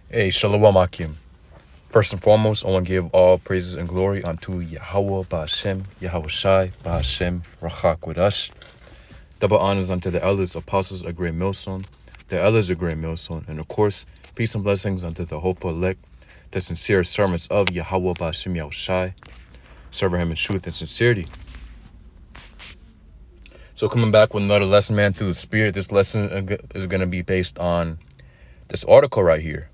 Hey, Shalom Akim. First and foremost, I want to give all praises and glory unto Yahweh Ba'ashem, Yahweh Shai, Ba'ashem, Rachak with us. Double honors unto the elders, apostles, a great millstone, the elders, a great millstone, and of course, peace and blessings unto the hopeful elect, the sincere servants of Yahweh Ba'ashem, Yahweh Shai, serving him in truth and sincerity. So coming back with another lesson, man, through the Spirit. This lesson is going to be based on this article right here.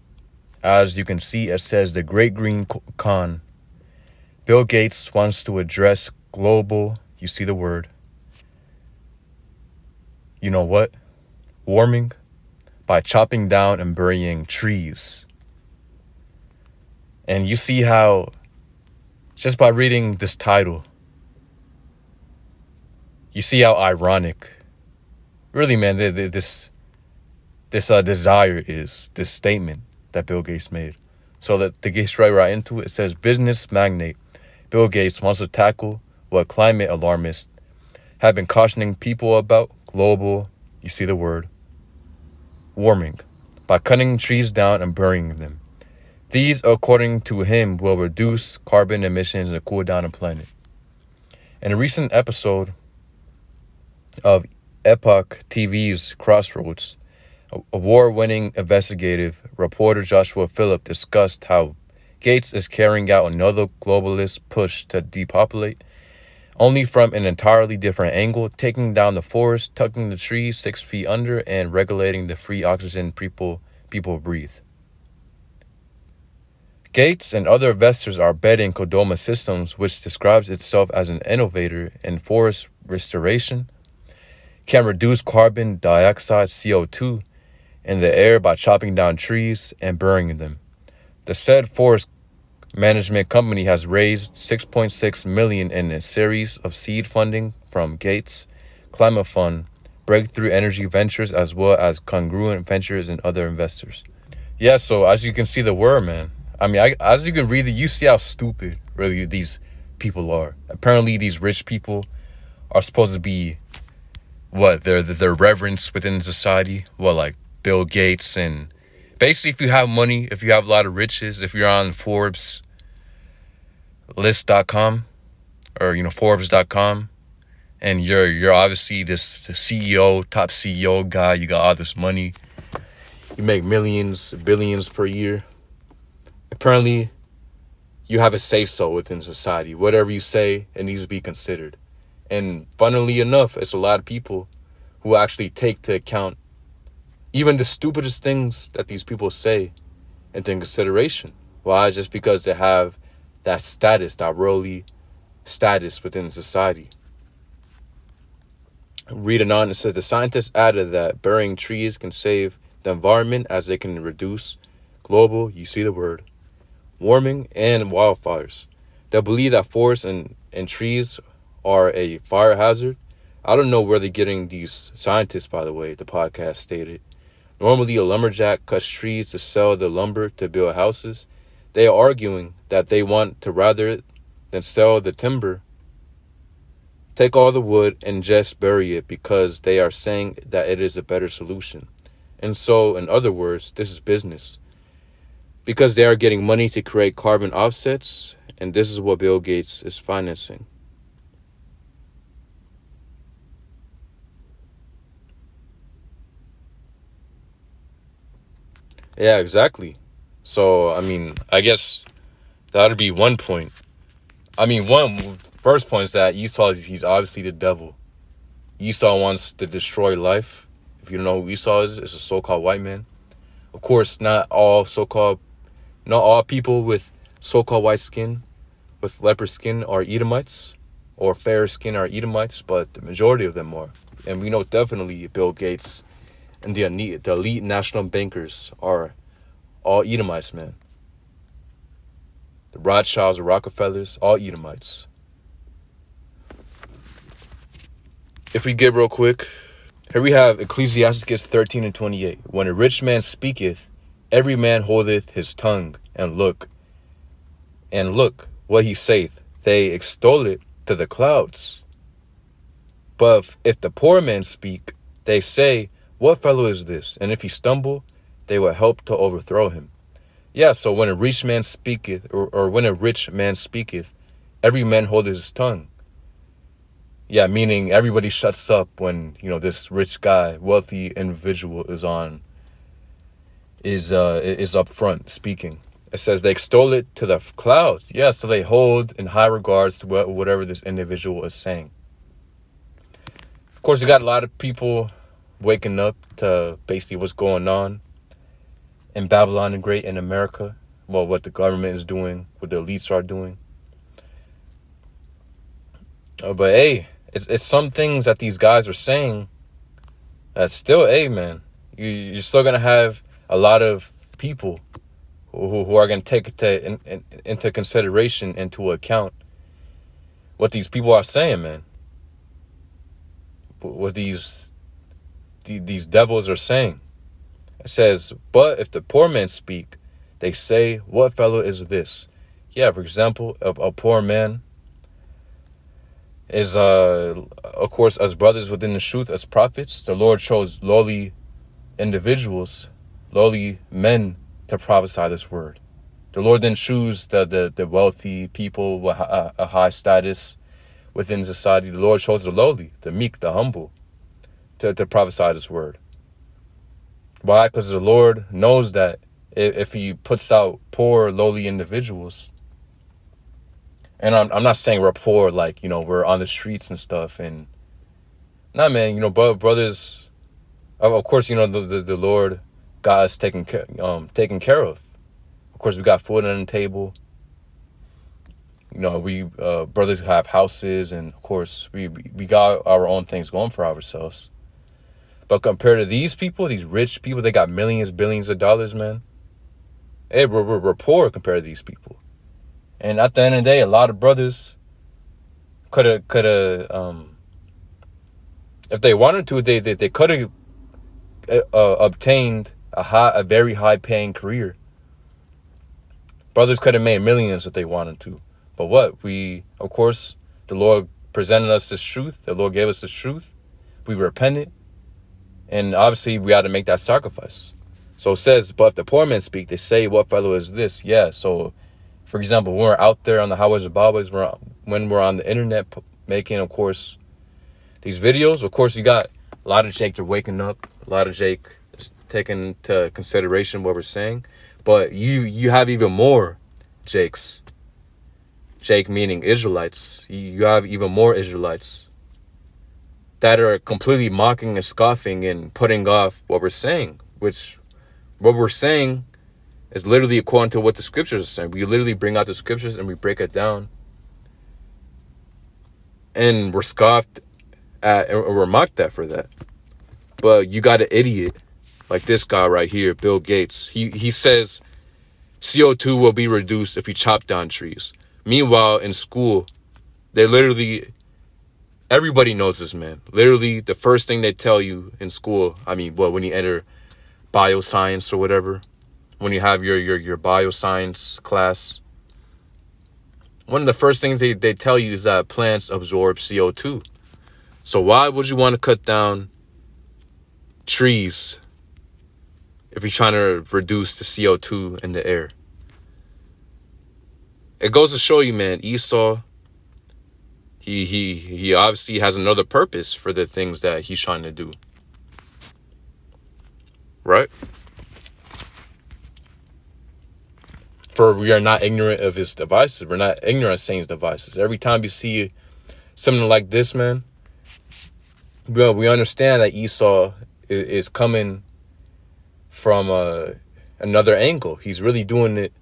As you can see, it says the Great Green Con. Bill Gates wants to address global, you see the word, you know what, warming by chopping down and burying trees. And you see how, just by reading this title, you see how ironic, really, man, this desire is, this statement that Bill Gates made. So that to get straight right into it, it says business magnate Bill Gates wants to tackle what climate alarmists have been cautioning people about: global, you see the word, warming, by cutting trees down and burying them. These, according to him, will reduce carbon emissions and cool down the planet. In a recent episode of Epoch TV's Crossroads, award-winning investigative reporter Joshua Phillip discussed how Gates is carrying out another globalist push to depopulate, only from an entirely different angle, taking down the forest, tucking the trees 6 feet under, and regulating the free oxygen people breathe. Gates and other investors are betting Kodoma Systems, which describes itself as an innovator in forest restoration, can reduce carbon dioxide (CO2) in the air by chopping down trees and burying them. The said forest management company has raised $6.6 million in a series of seed funding from Gates Climate Fund, Breakthrough Energy Ventures, as well as Congruent Ventures and other investors. Yeah, so as you can see the word, man. I mean, as you can read it, you see how stupid really these people are. Apparently, these rich people are supposed to be what? They're reverenced within society. Well, like Bill Gates, and basically, if you have money, if you have a lot of riches, if you're on Forbes list.com or Forbes.com, and you're obviously the CEO, top CEO guy, you got all this money, you make millions, billions per year. Apparently, you have a say-so within society. Whatever you say, it needs to be considered. And funnily enough, it's a lot of people who actually take to account even the stupidest things that these people say into consideration. Why? Just because they have that status, that worldly status within society. Reading on, it says the scientists added that burying trees can save the environment as they can reduce global, you see the word, warming and wildfires. They believe that forests and trees are a fire hazard. I don't know where they're getting these scientists, by the way, the podcast stated. Normally, a lumberjack cuts trees to sell the lumber to build houses. They are arguing that they want to, rather than sell the timber, take all the wood and just bury it, because they are saying that it is a better solution. And so, in other words, this is business, because they are getting money to create carbon offsets, and this is what Bill Gates is financing. Yeah, exactly. So, I mean, I guess that would be one point. I mean, first point is that Esau, he's obviously the devil. Esau wants to destroy life. If you don't know who Esau is, it's a so-called white man. Of course, not all people with so-called white skin, with leopard skin, are Edomites, or fair skin are Edomites, but the majority of them are. And we know definitely Bill Gates and the elite national bankers are all Edomites, man. The Rothschilds, the Rockefellers, all Edomites. If we get real quick, here we have Ecclesiastes 13:28. When a rich man speaketh, every man holdeth his tongue, and look what he saith. They extol it to the clouds. But if the poor man speak, they say, what fellow is this? And if he stumble, they will help to overthrow him. Yeah, so when a rich man speaketh, or when a rich man speaketh, every man holdeth his tongue. Yeah, meaning everybody shuts up when, this rich guy, wealthy individual is up front speaking. It says they extol it to the clouds. Yeah, so they hold in high regards to whatever this individual is saying. Of course, you got a lot of people waking up to basically what's going on in Babylon the Great, in America. Well, what the government is doing, what the elites are doing. But hey, it's some things that these guys are saying that still, hey man, you're still gonna have a lot of people who are gonna take it into consideration, into account, what these people are saying, man. What these devils are saying. It says, but if the poor men speak, they say, what fellow is this? Yeah, for example, a poor man is, of course, as brothers within the truth, as prophets. The Lord chose lowly individuals, lowly men, to prophesy this word. The Lord didn't choose the wealthy people with a high status within society. The Lord chose the lowly, the meek, the humble, to prophesy this word. Why? Because the Lord knows that if he puts out poor, lowly individuals, and I'm not saying we're poor, like, we're on the streets and stuff, and nah, man, brothers, of course, the Lord got us taken care of. Of course, we got food on the table. We brothers have houses, and of course, we got our own things going for ourselves. But compared to these people, these rich people, they got millions, billions of dollars, man. Hey, we're poor compared to these people. And at the end of the day, a lot of brothers could have, if they wanted to, they could have obtained a very high paying career. Brothers could have made millions if they wanted to. But of course, the Lord presented us this truth. The Lord gave us this truth. We repented. And obviously, we had to make that sacrifice. So it says, but if the poor men speak, they say, what fellow is this? Yeah, so, for example, when we're out there on the highways and byways, when we're on the internet making, of course, these videos, of course, you got a lot of Jake are waking up, a lot of Jake is taking into consideration what we're saying. But you have even more Jakes. Jake meaning Israelites. You have even more Israelites that are completely mocking and scoffing and putting off what we're saying, which what we're saying is literally according to what the scriptures are saying. We literally bring out the scriptures and we break it down. And we're scoffed at, and we're mocked at for that. But you got an idiot like this guy right here, Bill Gates. He says CO2 will be reduced if you chop down trees. Meanwhile, in school, they literally... Everybody knows this, man. Literally, the first thing they tell you in school, when you enter bioscience or whatever, when you have your bioscience class, one of the first things they tell you is that plants absorb CO2. So why would you want to cut down trees if you're trying to reduce the CO2 in the air? It goes to show you, man, Esau... He obviously has another purpose for the things that he's trying to do. Right? For we are not ignorant of his devices. We're not ignorant of Satan's devices. Every time you see something like this, man, we understand that Esau is coming from another angle. He's really doing it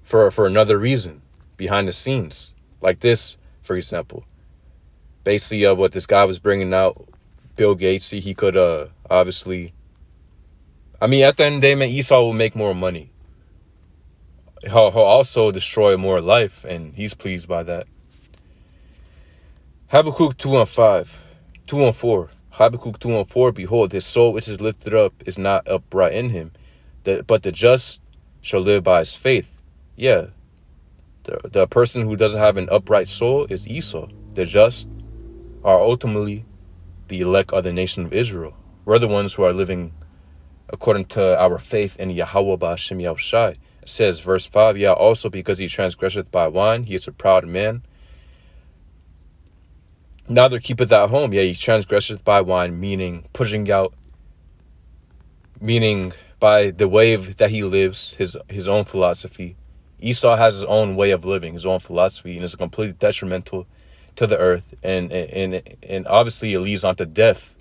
for another reason behind the scenes. Like this, for example, basically what this guy was bringing out, Bill Gates, he could obviously, at the end of the day, man, Esau will make more money. He'll also destroy more life, and he's pleased by that. Habakkuk 2:4. Habakkuk 2:4. Behold, his soul which is lifted up is not upright in him, but the just shall live by his faith. Yeah. The person who doesn't have an upright soul is Esau. The just are ultimately the elect of the nation of Israel. We're the ones who are living according to our faith in Yahweh Ba'Shem Yahushai. It says, verse 5, yeah, also because he transgresseth by wine, he is a proud man. Neither keepeth at home, yeah, he transgresseth by wine, meaning by the way that he lives, his own philosophy. Esau has his own way of living, his own philosophy, and it's completely detrimental to the earth, and obviously it leads on to death.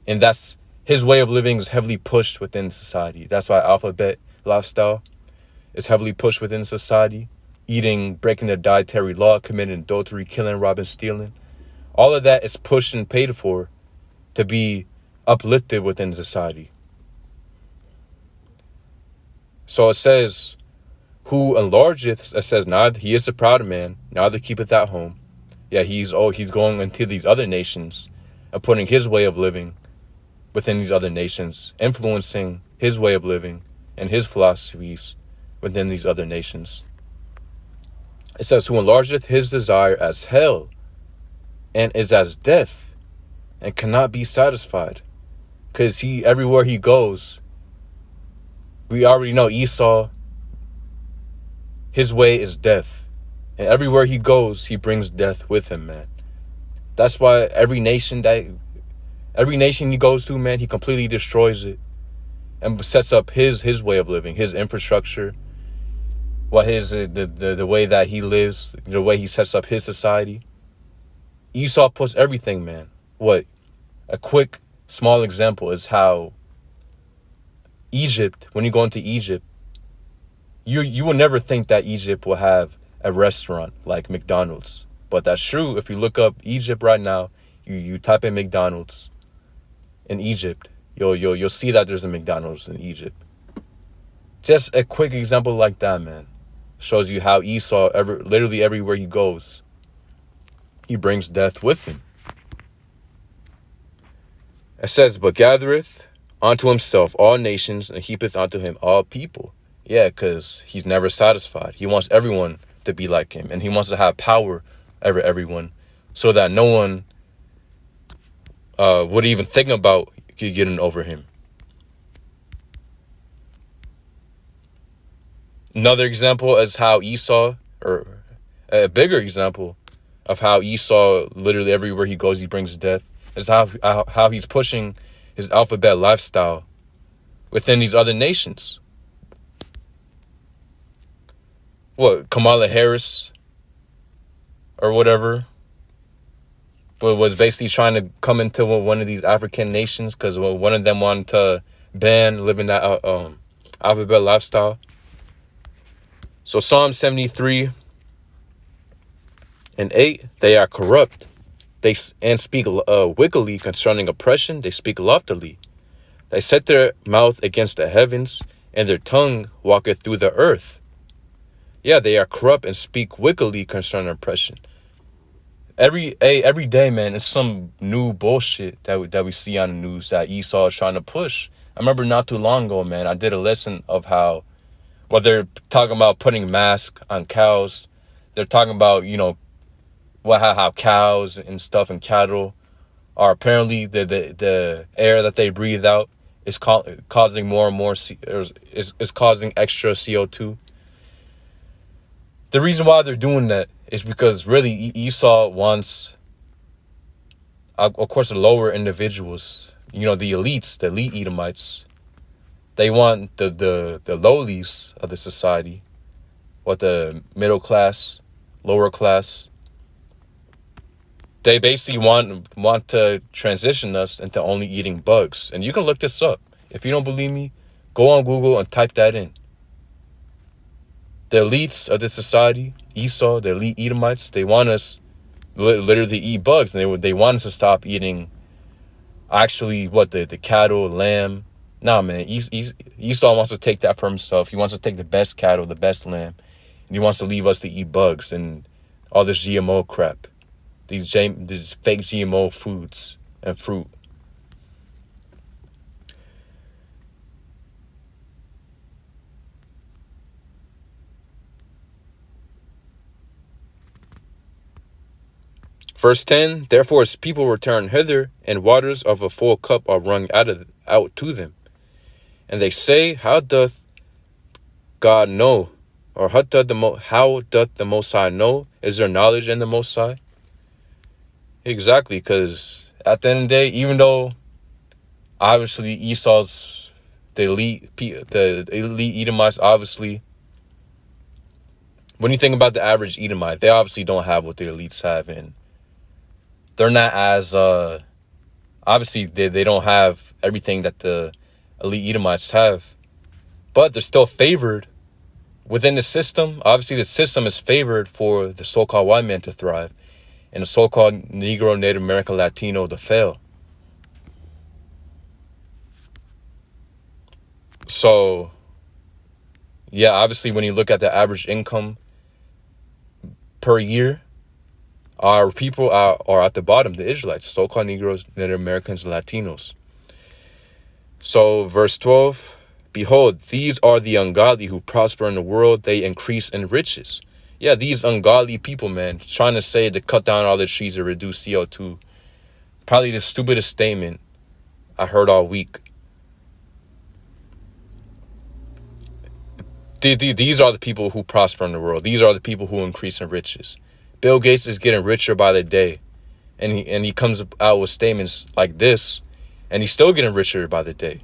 And that's his way of living is heavily pushed within society. That's why alphabet lifestyle is heavily pushed within society. Eating, breaking the dietary law, committing adultery, killing, robbing, stealing. All of that is pushed and paid for to be uplifted within society. So it says, who enlargeth, it says, neither he is a proud man, neither keepeth at home. Yeah, he's going into these other nations and putting his way of living within these other nations, influencing his way of living and his philosophies within these other nations. It says, who enlargeth his desire as hell, and is as death, and cannot be satisfied. Because everywhere he goes, we already know Esau, his way is death. And everywhere he goes, he brings death with him, man. That's why every nation he goes to, man, he completely destroys it and sets up his way of living, his infrastructure, the way that he lives, the way he sets up his society. Esau puts everything, man. A quick, small example is how Egypt, when you go into Egypt, you will never think that Egypt will have a restaurant like McDonald's. But that's true. If you look up Egypt right now, you type in McDonald's in Egypt, you'll see that there's a McDonald's in Egypt. Just a quick example like that, man, shows you how Esau, literally everywhere he goes, he brings death with him. It says, but gathereth unto himself all nations, and heapeth unto him all people. Yeah, because he's never satisfied. He wants everyone to be like him, and he wants to have power over everyone, so that no one would even think about getting over him. Another example is how Esau, or a bigger example of how Esau, literally everywhere he goes, he brings death, is how he's pushing his alphabet lifestyle within these other nations. Kamala Harris or whatever was basically trying to come into one of these African nations because one of them wanted to ban living that alphabet lifestyle. So Psalm 73 and 8, they are corrupt. They speak wickedly concerning oppression. They speak loftily. They set their mouth against the heavens, and their tongue walketh through the earth. Yeah, they are corrupt and speak wickedly concerning oppression. Every day, man, it's some new bullshit that we see on the news that Esau is trying to push. I remember not too long ago, man, I did a lesson of how, they're talking about putting masks on cows. They're talking about, how cows and stuff and cattle are apparently the air that they breathe out is causing more and more, is causing extra CO2. The reason why they're doing that is because really Esau wants, of course, the lower individuals, the elites, the elite Edomites. They want the lowlies of the society, the middle class, lower class. They basically want to transition us into only eating bugs. And you can look this up. If you don't believe me, go on Google and type that in. The elites of the society, Esau, the elite Edomites, they want us literally eat bugs. And they want us to stop eating actually the cattle, lamb. Nah, man, Esau wants to take that for himself. He wants to take the best cattle, the best lamb. And he wants to leave us to eat bugs and all this GMO crap. These fake GMO foods and fruit. Verse 10, therefore his people return hither, and waters of a full cup are wrung out to them. And they say, how doth God know? Or how doth the Most High know? Is there knowledge in the Most High? Exactly, because at the end of the day, even though obviously Esau's the elite Edomites, obviously, when you think about the average Edomite, they obviously don't have what the elites have, and they're not as obviously they don't have everything that the elite Edomites have, but they're still favored within the system. Obviously, the system is favored for the so-called white man to thrive and the so-called Negro, Native American, Latino to fail. So, yeah, obviously, when you look at the average income per year, our people are at the bottom, the Israelites, so-called Negroes, Native Americans, Latinos. So, verse 12, behold, these are the ungodly who prosper in the world, they increase in riches. Yeah, these ungodly people, man, trying to say to cut down all the trees to reduce CO2. Probably the stupidest statement I heard all week. These are the people who prosper in the world. These are the people who increase in riches. Bill Gates is getting richer by the day. And he comes out with statements like this, and he's still getting richer by the day.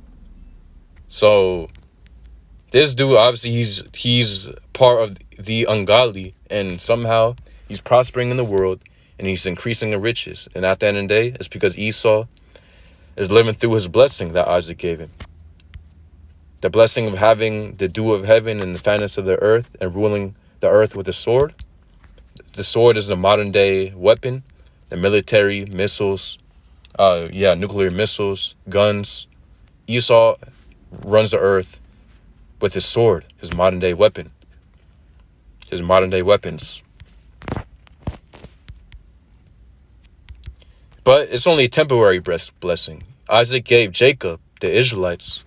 So this dude, obviously, he's part of the ungodly, and somehow he's prospering in the world, and he's increasing in riches. And at the end of the day, it's because Esau is living through his blessing that Isaac gave him. The blessing of having the dew of heaven and the fatness of the earth and ruling the earth with a sword. The sword is a modern day weapon. The military, missiles, nuclear missiles, guns. Esau runs the earth with his sword, his modern day weapon. His modern day weapons. But it's only a temporary blessing. Isaac gave Jacob, the Israelites,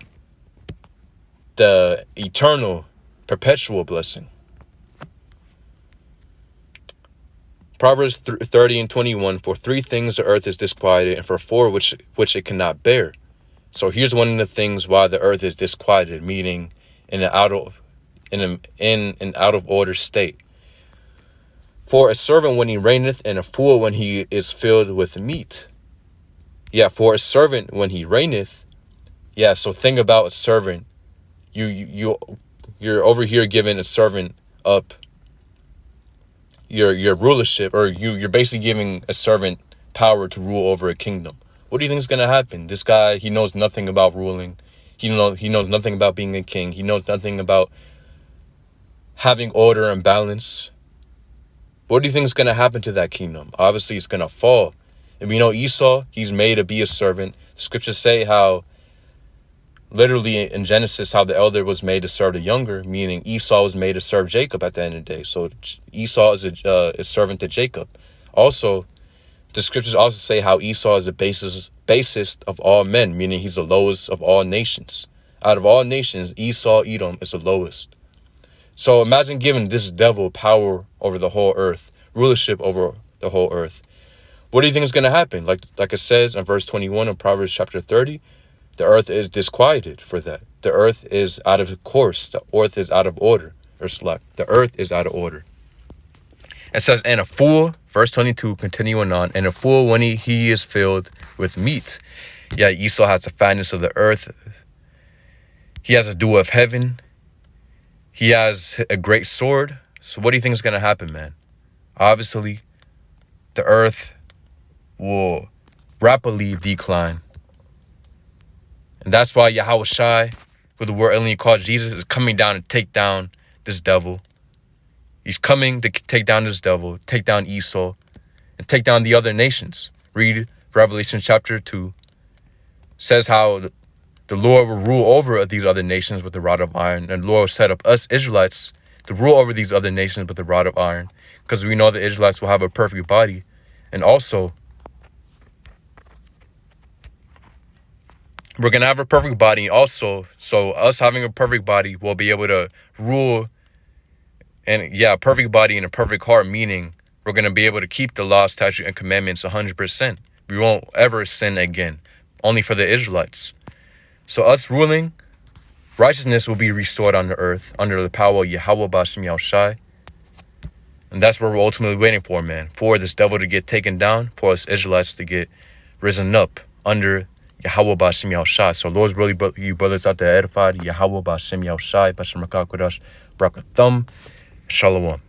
the eternal, perpetual blessing. Proverbs 30 and 21, for 3 things the earth is disquieted, and for 4 which it cannot bear. So here's one of the things why the earth is disquieted, meaning in an out of order state. For a servant when he reigneth, and a fool when he is filled with meat. Yeah, for a servant when he reigneth. Yeah, so think about a servant. You're over here giving a servant up your rulership, or you're basically giving a servant power to rule over a kingdom. What do you think is gonna happen? This guy, he knows nothing about ruling. He knows nothing about being a king. He knows nothing about having order and balance. What do you think is gonna happen to that kingdom? Obviously, it's gonna fall. And we know Esau, he's made to be a servant. Scriptures say how, literally in Genesis, how the elder was made to serve the younger, meaning Esau was made to serve Jacob at the end of the day. So Esau is a servant to Jacob. Also, the scriptures also say how Esau is the basest of all men, meaning he's the lowest of all nations. Out of all nations, Esau, Edom, is the lowest. So imagine giving this devil power over the whole earth, rulership over the whole earth. What do you think is going to happen? Like it says in verse 21 of Proverbs chapter 30, the earth is disquieted for that. The earth is out of course. The earth is out of order. Or slack. The earth is out of order. It says, and a fool, verse 22, continuing on, and a fool when he is filled with meat. Yeah, Esau has the fatness of the earth. He has a dew of heaven. He has a great sword. So what do you think is going to happen, man? Obviously, the earth will rapidly decline. And that's why Yahweh Shai, who the word only calls Jesus, is coming down to take down this devil. He's coming to take down this devil, take down Esau, and take down the other nations. Read Revelation chapter 2. Says how the Lord will rule over these other nations with the rod of iron. And the Lord will set up us Israelites to rule over these other nations with the rod of iron. Because we know the Israelites will have a perfect body. And also, we're going to have a perfect body also. So us having a perfect body, we'll be able to rule. And yeah, a perfect body and a perfect heart, meaning we're going to be able to keep the law, statute, and commandments 100%. We won't ever sin again, only for the Israelites. So us ruling Righteousness will be restored on the earth under the power of Yahweh Ba'Shem Yahushai. And that's what we're ultimately waiting for, man. For this devil to get taken down, for us Israelites to get risen up under Yahweh Ba'Shem Yahushai. So Lord's really you brothers out there edified. Yahweh Ba'Shem Yahushai, Ba'Shem Rakah Kodash, Brakathum, Shalom.